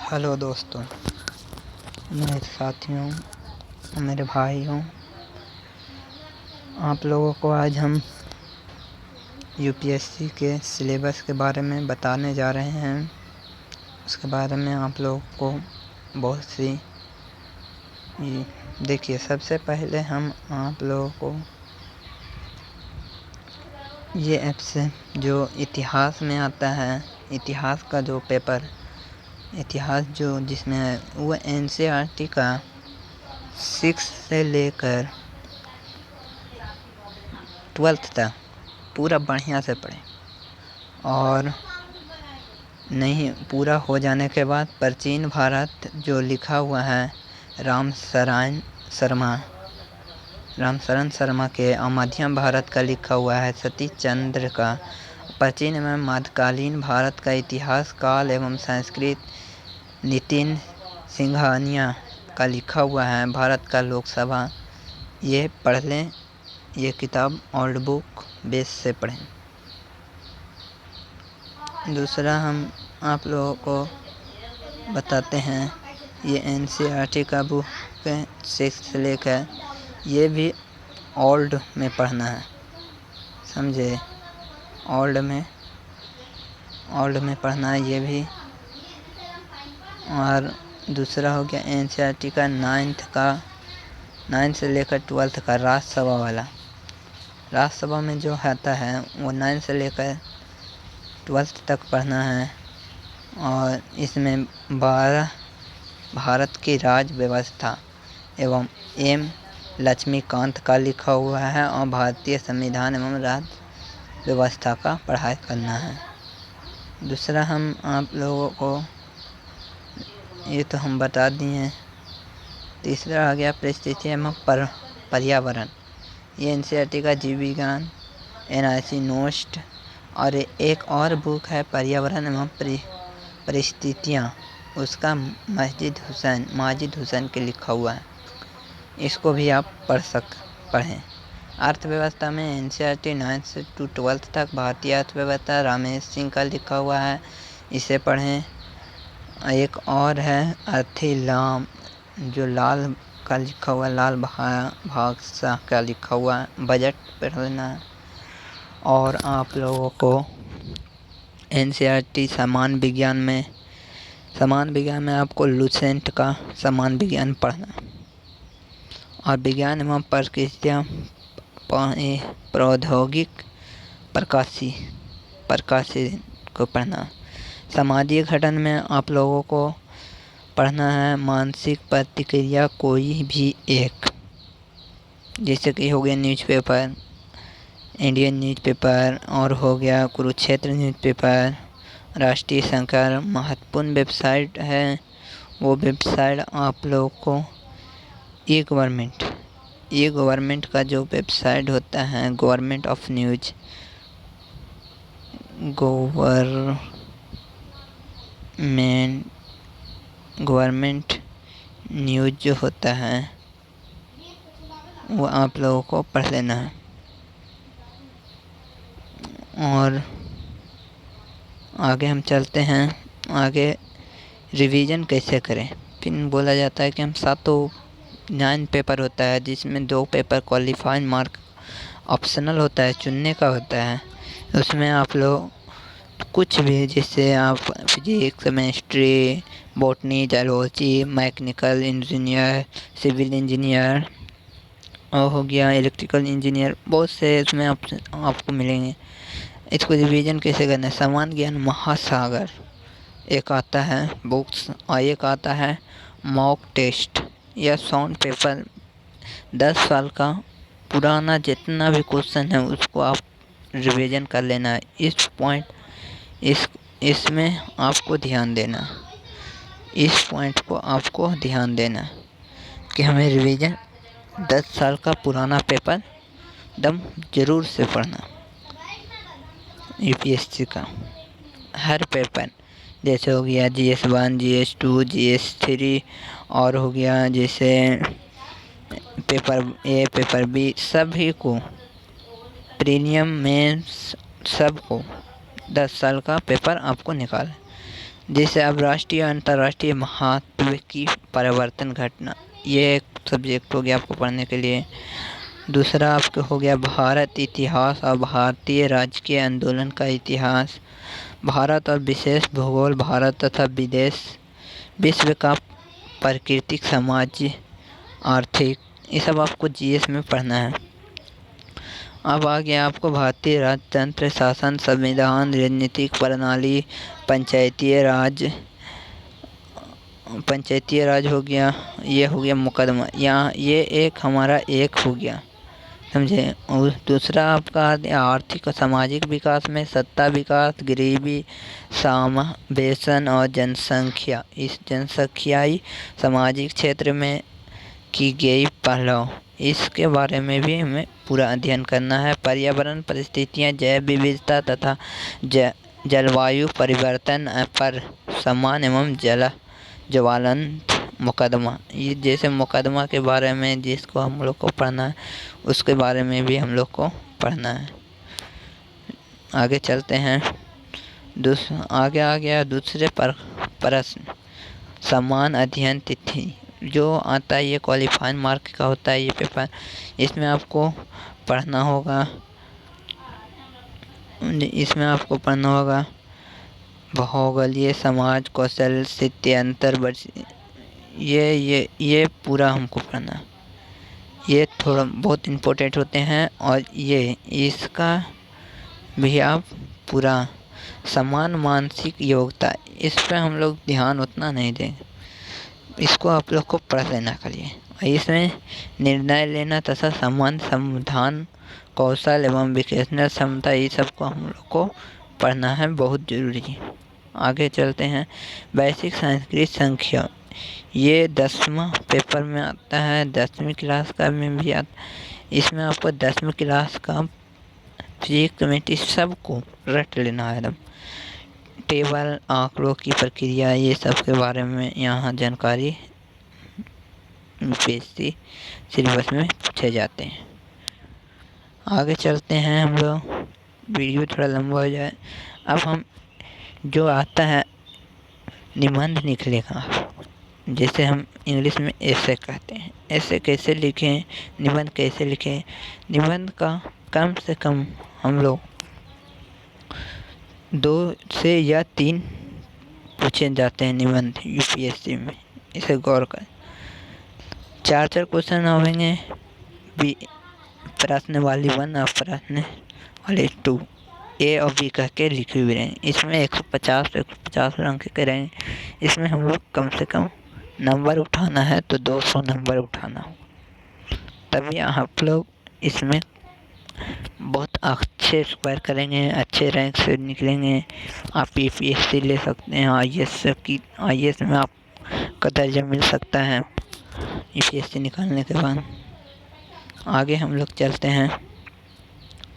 Hello दोस्तों, मेरे साथियों, मेरे भाइयों, आप लोगों को आज हम यूपीएससी के सिलेबस के बारे में बताने जा रहे हैं। उसके बारे में आप लोगों को बहुत सी देखिए, सबसे पहले हम आप लोगों को ये ऐप से जो इतिहास में आता है, इतिहास का जो पेपर, इतिहास जो जिसमें है वो एनसीईआरटी का 6 से लेकर 12th तक पूरा बढ़िया से पढ़ें। और नहीं पूरा हो जाने के बाद प्राचीन भारत जो लिखा हुआ है रामशरण शर्मा के, और मध्यम भारत का लिखा हुआ है सतीश चंद्र का, प्राचीन एवं मध्यकालीन भारत का इतिहास काल एवं संस्कृत नितिन सिंघानिया का लिखा हुआ है भारत का लोकसभा। ये पढ़ लें, ये किताब ओल्ड बुक बेस से पढ़ें। दूसरा हम आप लोगों को बताते हैं, ये एनसीईआरटी का बुक है 6 से लेकर, ये भी ओल्ड में पढ़ना है, समझे। ओल्ड में पढ़ना है ये भी। और दूसरा हो गया एनसीईआरटी का 9 से लेकर 12th का राज्यसभा वाला। राज्यसभा में जो आता है वो 9 से लेकर 12th तक पढ़ना है। और इसमें 12 भारत की राज व्यवस्था एवं एम लक्ष्मीकांत का लिखा हुआ है, और भारतीय संविधान एवं राज्य व्यवस्था का पढ़ाई करना है। दूसरा हम आप लोगों को ये तो हम बता दिए। तीसरा आ गया परिस्थिति एवं पर्यावरण। ये एनसीईआरटी का जीव विज्ञान एनआईसी नोस्ट। और एक और बुक है पर्यावरण एवं परिस्थितियाँ, उसका माजिद हुसैन के लिखा हुआ है, इसको भी आप पढ़ें। अर्थव्यवस्था में एनसीईआरटी 9 से 12th तक भारतीय अर्थव्यवस्था रामेश सिंह का लिखा हुआ है, इसे पढ़ें। एक और है अर्थीलाम जो लाल का लिखा हुआ, लाल भागशाह का लिखा हुआ है, बजट पढ़ लेना है। और आप लोगों को एनसीईआरटी समान विज्ञान में आपको लुसेंट का समान विज्ञान पढ़ना है। और विज्ञान एवं प्रकृतियाँ प्रौद्योगिक प्रकाशी को पढ़ना। सामाजिक घटन में आप लोगों को पढ़ना है मानसिक प्रतिक्रिया कोई भी एक, जैसे कि हो गया न्यूज़पेपर, इंडियन न्यूज़पेपर, और हो गया कुरुक्षेत्र न्यूज़पेपर, राष्ट्रीय सरकार महत्वपूर्ण वेबसाइट है। वो वेबसाइट आप लोगों को ई गवर्नमेंट का जो वेबसाइट होता है, गवर्नमेंट न्यूज़ जो होता है वो आप लोगों को पढ़ लेना है। और आगे हम चलते हैं, आगे रिवीजन कैसे करें। फिर बोला जाता है कि हम 9 पेपर होता है, जिसमें 2 पेपर क्वालिफाइंग मार्क ऑप्शनल होता है, चुनने का होता है। उसमें आप लोग कुछ भी, जैसे आप physics, chemistry, botany, zoology, mechanical engineer, civil engineer, और हो गया इलेक्ट्रिकल इंजीनियर, बहुत से इसमें आपको मिलेंगे। इसको रिवीजन कैसे करना है, सामान्य ज्ञान महासागर एक आता है बुक्स, और एक आता है मॉक टेस्ट या साउंड पेपर। 10 साल का पुराना जितना भी क्वेश्चन है उसको आप रिवीजन कर लेना है। इसमें आपको ध्यान देना, इस पॉइंट को आपको ध्यान देना कि हमें रिवीजन 10 साल का पुराना पेपर दम ज़रूर से पढ़ना। यूपीएससी का हर पेपर, जैसे हो गया GS1, GS2, GS3, और हो गया जैसे पेपर A, पेपर B, सभी को प्रीलियम में सबको 10 साल का पेपर आपको निकाल जैसे अब राष्ट्रीय अंतर्राष्ट्रीय महत्व की परिवर्तन घटना, ये एक सब्जेक्ट हो गया आपको पढ़ने के लिए। दूसरा आपको हो गया भारत इतिहास और भारतीय राजकीय आंदोलन का इतिहास, भारत और विशेष भूगोल, भारत तथा विदेश, विश्व का प्राकृतिक, समाज, आर्थिक, ये सब आपको जीएस में पढ़ना है। अब आ गया आपको भारतीय राजतंत्र, शासन, संविधान, राजनीतिक प्रणाली, पंचायती राज हो गया, ये हो गया मुकदमा, यहाँ ये एक हमारा एक हो गया, समझे। और दूसरा आपका आर्थिक और सामाजिक विकास में सत्ता विकास, गरीबी, समावेशन और जनसंख्या, इस जनसंख्याई सामाजिक क्षेत्र में की गई पहलाव, इसके बारे में भी हमें पूरा अध्ययन करना है। पर्यावरण परिस्थितियाँ, जैव विविधता तथा जलवायु परिवर्तन पर सम्मान एवं ज्वलंत मुकदमा, ये जैसे मुकदमा के बारे में जिसको हम लोग को पढ़ना है, उसके बारे में भी हम लोग को पढ़ना है। आगे चलते हैं। आगे आ गया दूसरे प्रश्न, समान अध्ययन तिथि जो आता है, ये क्वालिफाइंग मार्क का होता है ये पेपर। इसमें आपको पढ़ना होगा भौगोलिक, समाज, कौशल, स्थिति, अंतर, ये पूरा हमको पढ़ना। ये थोड़ा बहुत इम्पोर्टेंट होते हैं और ये इसका भी आप पूरा समान मानसिक योग्यता, इस पर हम लोग ध्यान उतना नहीं देंगे, इसको आप लोग को पढ़ लेना करिए। इसमें निर्णय लेना तथा समान समाधान, कौशल एवं विश्लेषण क्षमता, ये सबको हम लोग को पढ़ना है, बहुत ज़रूरी है। आगे चलते हैं। बेसिक संस्कृत संख्या, ये 10वां पेपर में आता है, 10वीं क्लास का में भी आता। इसमें आपको 10वीं क्लास का फिजिक्स, केमिस्ट्री सबको रट लेना है एकदम। टेबल, आंकड़ों की प्रक्रिया, ये सब के बारे में यहाँ जानकारी यूपीएससी सिलेबस में पूछे जाते हैं। आगे चलते हैं हम लोग, वीडियो थोड़ा लंबा हो जाए। अब हम जो आता है निबंध निकलेगा, जैसे हम इंग्लिश में ऐसे कहते हैं, ऐसे कैसे लिखें, निबंध कैसे लिखें। निबंध का कम से कम हम लोग 2 से या 3 पूछे जाते हैं निबंध यूपीएससी में, इसे गौर करें। 4 क्वेश्चन आवेंगे, प्रश्न वाली 1 और प्रश्न वाली 2, ए और बी कह के लिखे हुए रहेंगे। इसमें 150 अंक के रहेंगे। इसमें हम लोग कम से कम नंबर उठाना है तो 200 नंबर उठाना हो, तभी आप लोग इसमें बहुत अच्छे स्कोर करेंगे, अच्छे रैंक से निकलेंगे। आप यूपीएससी ले सकते हैं, आईएएस में आपका दर्जा मिल सकता है यूपीएससी निकालने के बाद। आगे हम लोग चलते हैं।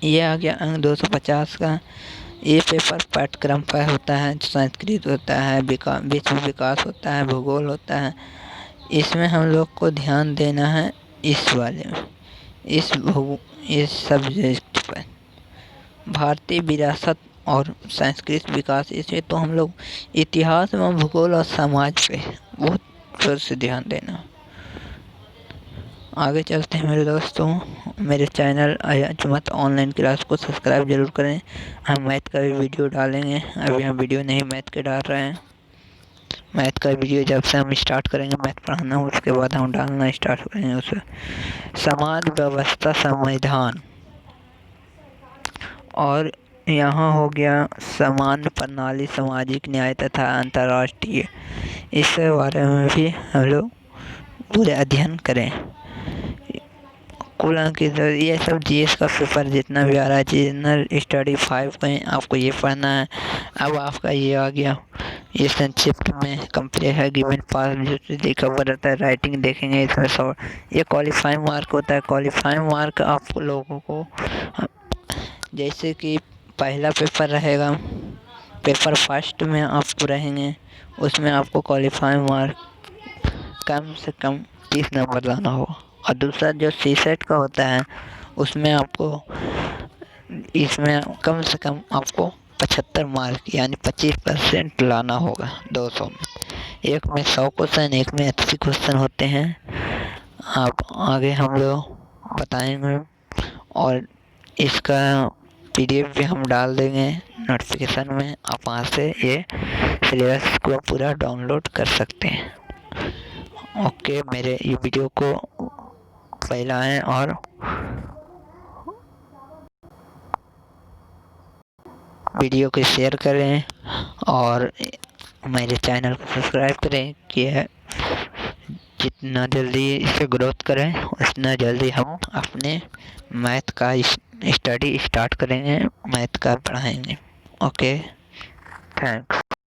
ये आ गया अंक 250 का। ये पेपर पाठ्यक्रम पर होता है, संस्कृत होता है, विश्व विकास होता है, भूगोल होता है। इसमें हम लोग को ध्यान देना है इस वाले में, इस सब्जेक्ट पर, भारतीय विरासत और सांस्कृतिक विकास। इसमें तो हम लोग इतिहास एवं भूगोल और समाज पे बहुत जोर से ध्यान देना। आगे चलते हैं मेरे दोस्तों। मेरे चैनल अजमत ऑनलाइन क्लास को सब्सक्राइब जरूर करें। हम मैथ का भी वीडियो डालेंगे, अभी हम वीडियो नहीं मैथ के डाल रहे हैं। मैथ का वीडियो जब से हम स्टार्ट करेंगे मैथ पढ़ाना, उसके बाद हम डालना स्टार्ट करेंगे उसे। समाज व्यवस्था, संविधान, और यहाँ हो गया समान प्रणाली, सामाजिक न्याय तथा अंतर्राष्ट्रीय, इस बारे में भी हम लोग पूरे अध्ययन करें। कुल अंक ये सब जीएस का पेपर जितना भी आ रहा है, जनरल स्टडी 5 में आपको ये पढ़ना है। अब आपका ये आ गया, ये संक्षिप्त में कंप्लीट है। गिवन पास जो देखा हुआ रहता है, राइटिंग देखेंगे इसमें सब। ये क्वालिफाइंग मार्क होता है। क्वालिफाइंग मार्क आप लोगों को, जैसे कि पहला पेपर रहेगा, पेपर फर्स्ट में आपको रहेंगे, उसमें आपको क्वालिफाइंग मार्क कम से कम 30 नंबर लाना होगा। और दूसरा जो सीसेट का होता है, उसमें आपको इसमें कम से कम आपको 75 मार्क यानी 25% लाना होगा 200 में। एक में 100 क्वेश्चन, एक में 80 क्वेश्चन होते हैं। आप आगे हम लोग बताएंगे और इसका PDF भी हम डाल देंगे नोटिफिकेशन में। आप वहाँ से ये सिलेबस को पूरा डाउनलोड कर सकते हैं। ओके, मेरे ये वीडियो को फैलाएं और वीडियो को शेयर करें और मेरे चैनल को सब्सक्राइब करें कि जितना जल्दी इसे ग्रोथ करें उतना जल्दी हम अपने मैथ का स्टडी स्टार्ट करेंगे, मैथ का पढ़ाएंगे। Okay, thanks.